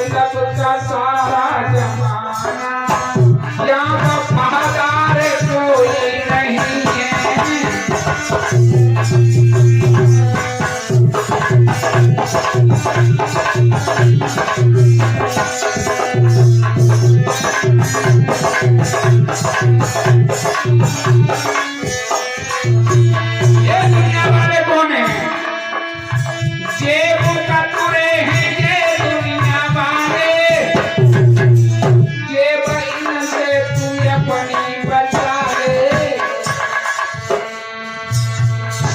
सबका सारा जमाना, यहाँ वफादार कोई नहीं है। ये दुनिया वाले कौन है? जेब कतरे हैं ये दुनिया वाले, जेब इनसे तू अपनी बचा ले।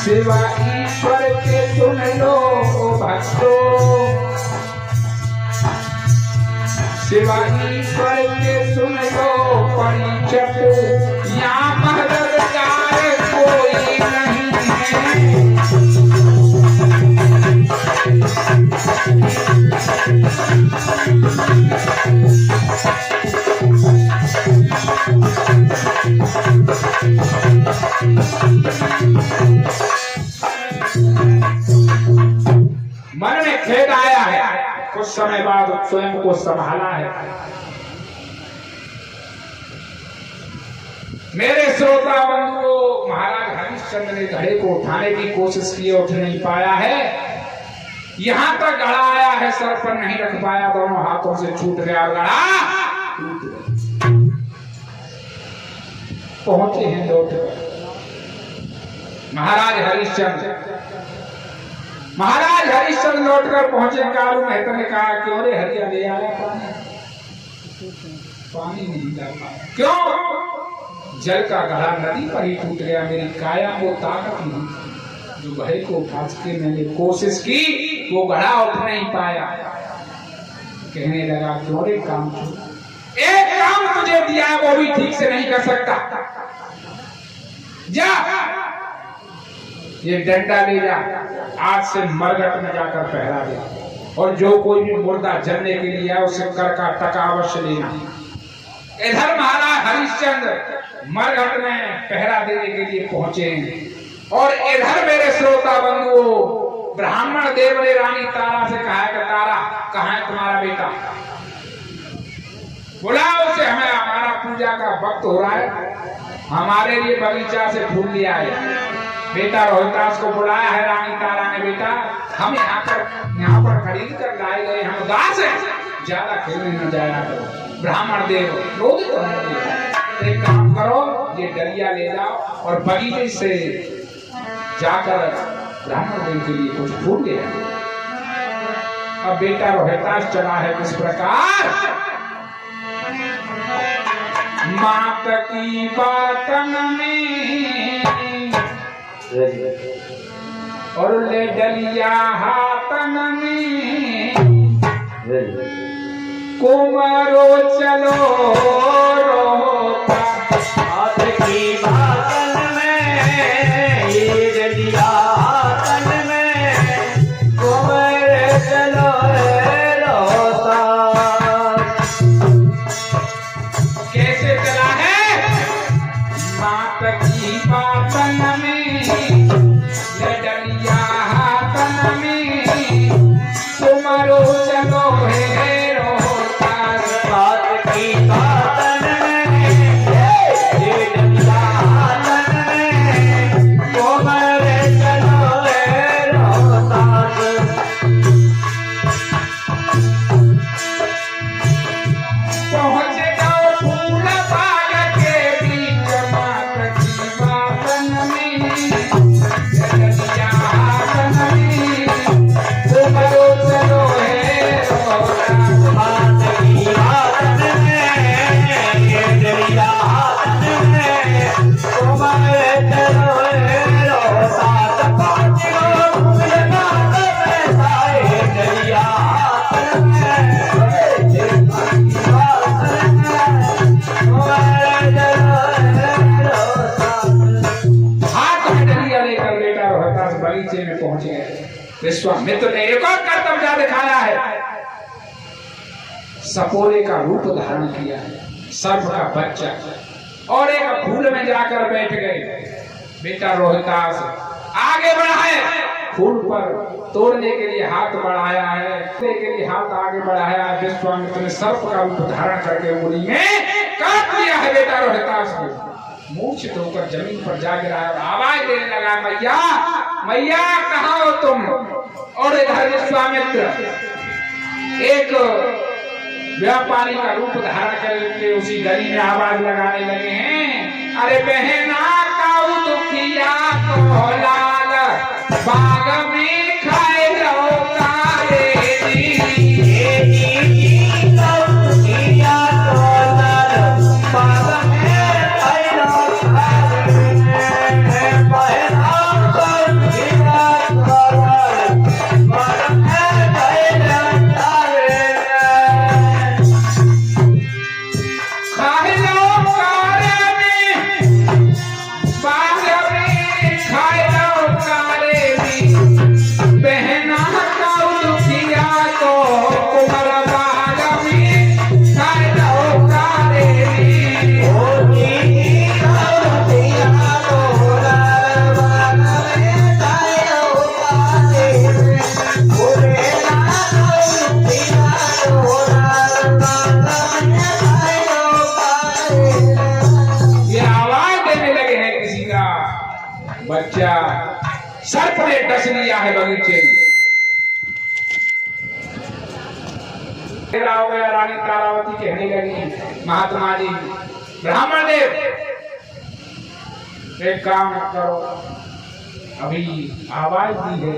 सिवा ईश्वर के सुन लो भक्तों, सिवा ईश्वर के सुन लो परिचित, यहाँ मददगार कोई नहीं है। मन में खेद आया है, कुछ समय बाद स्वयं को संभाला है। मेरे श्रोता बंधुओं, महाराज हरिश्चंद्र ने घड़े को उठाने की कोशिश की, उठ नहीं पाया है। यहां तक घड़ा आया है, सर पर नहीं रख पाया, दोनों हाथों से छूट गया और घड़ा टूट गया। पहुंचे हैं लौट कर महाराज हरिश्चंद्र लौटकर पहुंचे। कालू मेहता ने कहा, क्यों रे हरिया ले आया पानी नहीं ला पाया। क्यों? जल का घड़ा नदी पर ही टूट गया। मेरी काया को ताकत नहीं, जो घड़े को उठा के मैंने कोशिश की, वो घड़ा उठ नहीं पाया। कहने लगा, क्यों रे काम एक काम तुझे दिया है वो भी ठीक से नहीं कर सकता, जा ये डंडा ले जा, आज से मरघट में जाकर पहरा दे, और जो कोई भी मुर्दा जलने के लिए है उसे कर का टका अवश्य लेना। इधर महाराज हरिश्चंद्र मरघट में पहरा देने के लिए पहुंचे, और इधर मेरे श्रोता बंधुओं, ब्राह्मण देव ने रानी तारा से कहा कि तारा, कहाँ है तुम्हारा बेटा? बुलाओ उसे, हमें हमारा पूजा का वक्त हो रहा है, हमारे लिए बगीचा से फूल लिया है। बेटा रोहितास को बुलाया है रानी तारा ने। बेटा, हम यहाँ पर खरीद कर लाए गए, हम उदास हैं, ज्यादा खेलने न जाया करो। ब्राह्मण देव क्रोधित होने लगे। एक काम करो, ये डलिया ले जाओ और बगीचे से जाकर ब्राह्मण देव के लिए कुछ फूल ले आओ। अब बेटा रोहितास चला है किस प्रकार, मात की बातन में और ले डलिया हाथन में, कुमारो चलो रोता, हाथ की बातन में ये डलिया हाथन में, कुमार चलो रोता। कैसे चला है? मात की बातन में डलिया हाथन में, कुमारो चलो हे रोता। हाथ की बातन में ये डलिया हाथन में, कुमार चलो रोता। पहुंच जाओ फूल बाग के बीच, मात की बातन में डलिया हाथन में, कुमारो चलो हे रोता। हाथ की बातन में ये डलिया हाथन में, कुमार चलो रोता। पहुंच गो फूल बाग में साए डलिया हाथन में, हाथ में डलिया लेकर बेटा रोहितास बगीचे में पहुंच गए। विश्वामित्र ने एक और कर्तव्य दिखाया है, सपोरे का रूप धारण किया है, सर्प का बच्चा, और एक फूल में जाकर बैठ गए। बेटा रोहितास आगे बढ़ा है, फूल पर तोड़ने के लिए हाथ बढ़ाया है, तोड़ने के लिए हाथ आगे बढ़ाया है। विश्वामित्र ने सर्प का रूप धारण करके उंगली में काट लिया है बेटा रोहितास को। मूर्छित होकर जमीन पर जा गिरा और आवाज देने लगा, मैया मैया कहाँ हो तुम। और इधर विश्वामित्र एक व्यापारी का रूप धारण करके उसी गली में आवाज लगाने लगे हैं, अरे बहना काऊ दुखिया को लाल बाग में खाए लो काले बच्चा सर्प ने डस लिया है बगीचे में। हो गया, रानी तारावती कहने लगी, महात्मा जी ब्राह्मण देव एक काम करो, अभी आवाज दी है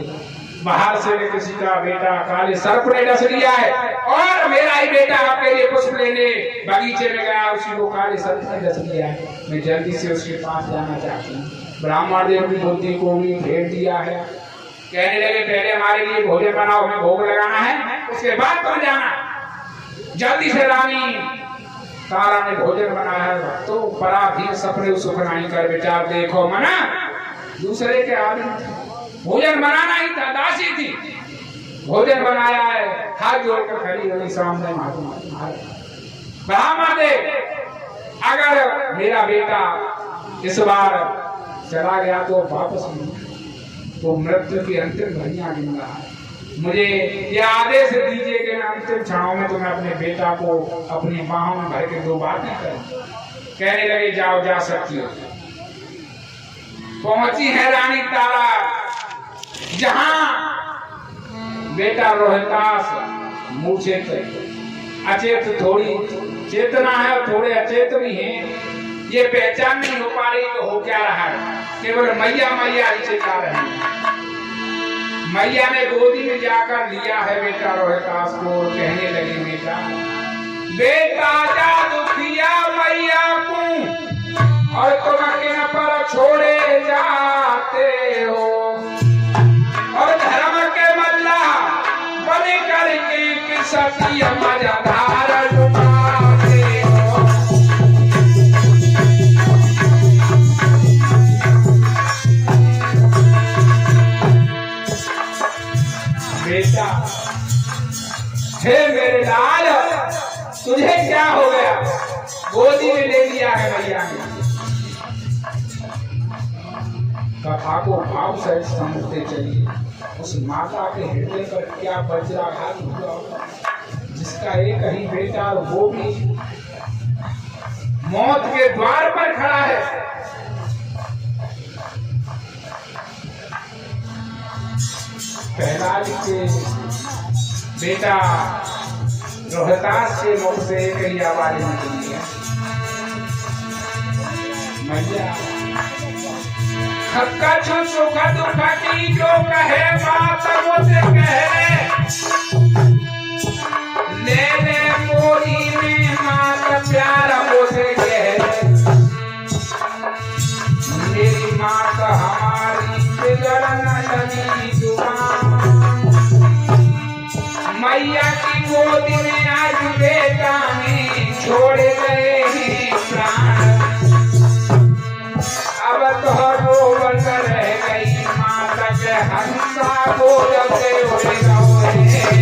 बाहर से किसी का बेटा काले सर्प ने डस लिया है और मेरा ही बेटा आपके लिए पुष्प लेने बगीचे में गया, उसी को काले सर्प ने डस लिया है। मैं जल्दी से उसके पास जाना चाहती हूँ। ब्राह्मण देव की बुद्धि को भी भेज दिया है। कहने लगे, पहले हमारे लिए भोजन बनाओ, हमें भोग लगाना है, उसके बाद तुम जाना। जल्दी से रानी तारा ने भोजन बनाया है। तो बड़ा भी सपने सुख नहीं कर विचार देखो मना, दूसरे के आदमी भोजन बनाना ही था, दासी थी, भोजन बनाया है, हाथ जोड़कर खड़ी रही सामने महात्मा। ब्राह्मण देव, अगर मेरा बेटा इस बार चला गया तो वापस नहीं, तो मृत्यु की अंतिम घड़ियां गिन रहा है। मुझे यह आदेश दीजिए कि अंतिम क्षणों में तुम्हें अपने बेटा को अपनी बाहों में भर के दो बातें करें। कहने लगे, जाओ, जा सकती हो। पहुंची है रानी तारा, जहां बेटा रोहितास मूर्छित, अचेत, थोड़ी चेतना है और थोड़े अचेत भी हैं। ये पहचान नहीं हो पा रही तो हो क्या रहा है, केवल मैया मैया ही चिल्ला रहे हैं। मैया ने गोदी में जाकर लिया है बेटा रोहितास को, कहने लगी, बेटा जा दुखिया मैया को और तुम किन पर छोड़े जाते हो, और धर्म के मल्ला बन करके किसकी मजाधार लुटाते हो। बेटा, हे मेरे लाल, तुझे क्या हो गया? गोदी में ले लिया है मैया ने। कथा को भाव से समझते चलिए। उस माता के हृदय पर क्या वज्राघात हुआ होगा, जिसका एक ही बेटा और वो भी मौत के द्वार पर खड़ा है। प्रहलाद के बेटा रोहितास के मुख से एक ही आवाज निकली है, मैया कछु सुख दुख की जो कहे बात मुझे कहे, ले ले मोरी में मात प्यार मुझे कहे, मेरी मात हमारी बिगड़ न लगी जुबान, मैया की गोदी में आज बेटा ने छोड़ गए हैं प्राण, अब तो रोवत रह गई माता के हंसा बोलते हुए गए।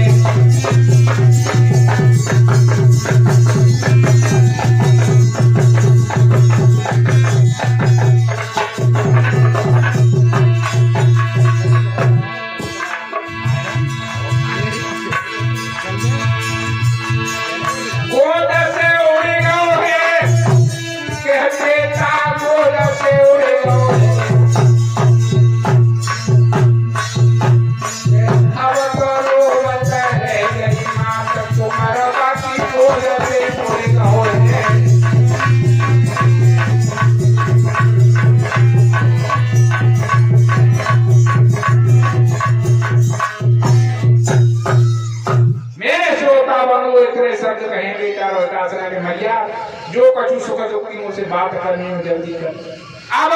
पर वो इतने शब्द कहे बेटा रोहतास ने मैया जो कछु सुख दुख की मुझसे बात करनी हो जल्दी कर। अब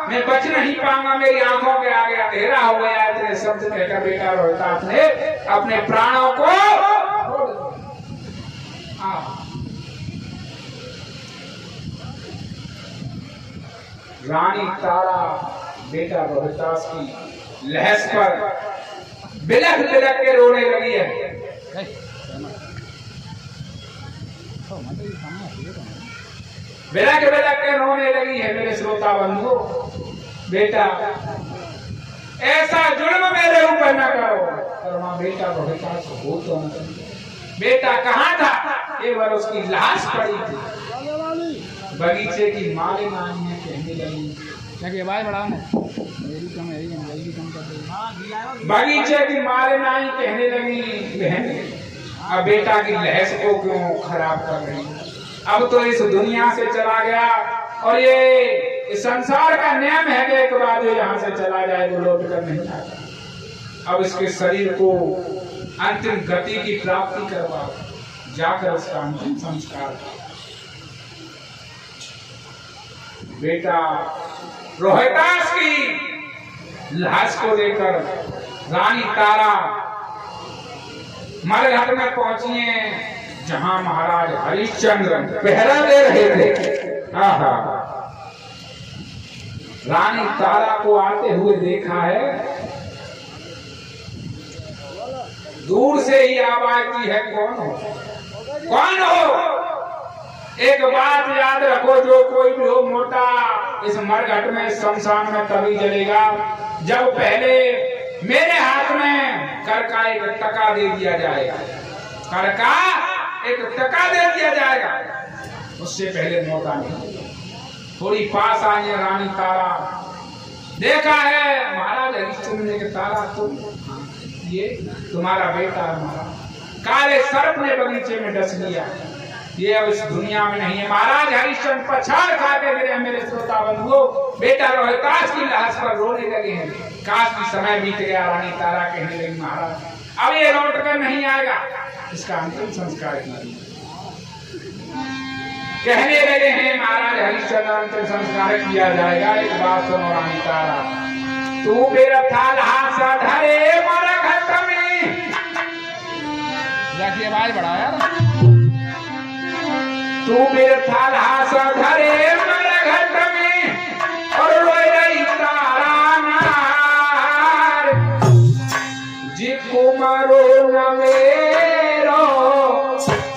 मैं बच नहीं पाऊंगा, मेरी आंखों के आगे अंधेरा हो गया। इतने शब्द कहकर बेटा रोहतास ने अपने प्राणों को छोड़ दिया। रानी तारा बेटा रोहतास की लहस पर बिलख बिलख के रोने लगी है। बिलख बिलख के रोने लगी है। मेरे श्रोता बंधु, बेटा ऐसा जुल्म मेरे ऊपर न करो। पर मां बेटा रोहतास हो तो बेटा कहाँ था? केवल उसकी लाश पड़ी थी। बगीचे की मालिन आई है, कहने लगी क्या कि आवाज बढ़ाओ ना, मेरी कम है, जल्दी कम कर दो। बगीचे की मालिन आई, कहने लगी बहन अब बेटा की लहस को क्यों खराब कर रही? अब तो इस दुनिया से चला गया और ये इस संसार का नियम है कि एक बार जो यहाँ से चला जाए वो लौट कर नहीं आता। अब इसके शरीर को अंतिम गति की प्राप्ति करवा जाकर उसका अंतिम संस्कार। बेटा रोहतास की लाश को लेकर रानी तारा मरघट में पहुंची है, जहां महाराज हरिश्चंद्र पहरा दे रहे थे। आहा, रानी तारा को आते हुए देखा है, दूर से ही आवाज की है, कौन हो, कौन हो? एक बात याद रखो, जो कोई भी हो मोटा इस मरघट में शमशान में तभी जलेगा जब पहले मेरे हाथ में कर का एक टका दे दिया जाएगा। कर का एक टका दे दिया जाएगा, उससे पहले मोटा नहीं। थोड़ी पास आई है रानी तारा, देखा है महाराज हरिश्चंद्र ने, तारा तुम, ये तुम्हारा बेटा हमारा काले सर्प ने बगीचे में डस लिया, ये अब इस दुनिया में नहीं है। महाराज हरिश्चंद्र पछाड़ खाते गिरे। मेरे श्रोता बंधुओं, बेटा रोहतास की लाश पर रोने लगे हैं। काश भी समय बीत गया। रानी तारा कहने लगी महाराज अब ये लौट कर नहीं आएगा, इसका अंतिम संस्कार कीजिए। कहने लगे हैं महाराज हरिश्चंद्र अंतिम संस्कार किया जाएगा। एक बात सुनो रानी तारा, तू मेरा थाल हाथ धरे मरघट में, जाके आवाज बढ़ा यार, तू मेरे थाल हाथ धरे